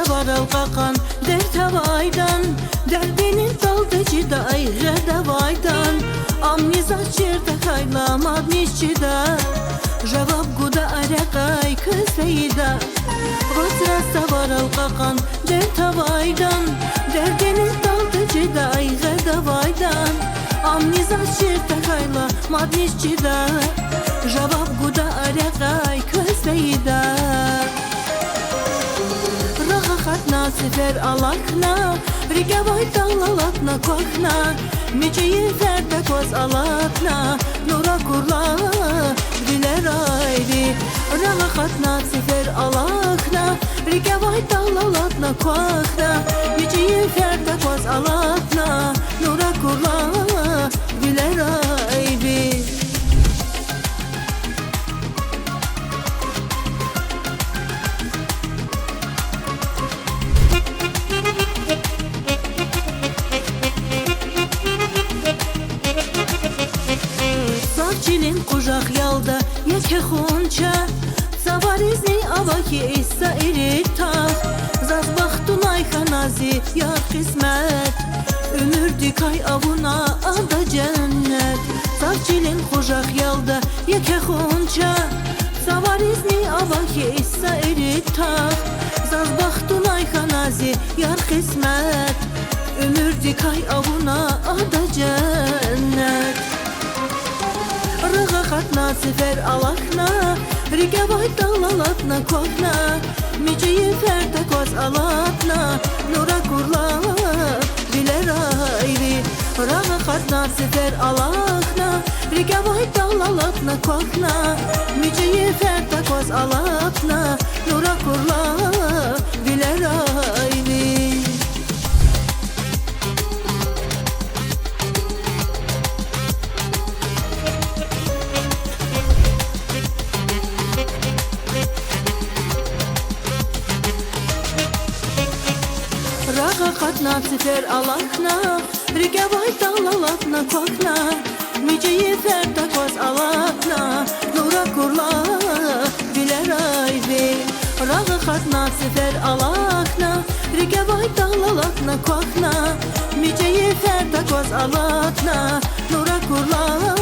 varal qakan dert havaydan, derdinin daldıcı da ayrı davaydan. Amnizat çirde kaylamad nişçida, cevap guda arakay kısayda. Vazrasta varal qakan dert havaydan, derdinin daldıcı da ayrı davaydan. Amnizat çirde kaylamad nişçida, cevap guda arakay kısayda. Rahatna sefer alakna, rigavay dalalakna kokna, miceyi ferde koz alakna, nura kurla diler ayri. Rahatna sefer alakna, rigavay dalalakna kokna, miceyi ferde koz alakna, nura kurla diler ayri. Çilin kucak yalda yeke hunça, zavarizni avaki issa irita. Zaz bahtun ay kanazi ya kısmet, ömür dikay avuna ada cennet. Zaz çilin kucak yalda yeke hunça, zavarizni avaki issa irita. Zaz bahtun ay kanazi ya kısmet, ömür dikay avuna ada cennet. Rahatna sefer alakna, rigavay dalalakna kokna, miceyi ferde koz alakna, nura kurla diler ayri. Rahatna sefer alakna, rigavay dalalakna kokna, miceyi ferde koz alakna, nura kurla diler ayri. Rahatna sefer alakna, rigavay dalalakna kokna, miceyi ferde koz alakna, nura kurla diler ayri. Rahatna sefer alakna, rigavay dalalakna kokna, miceyi ferde koz alakna, nura kurla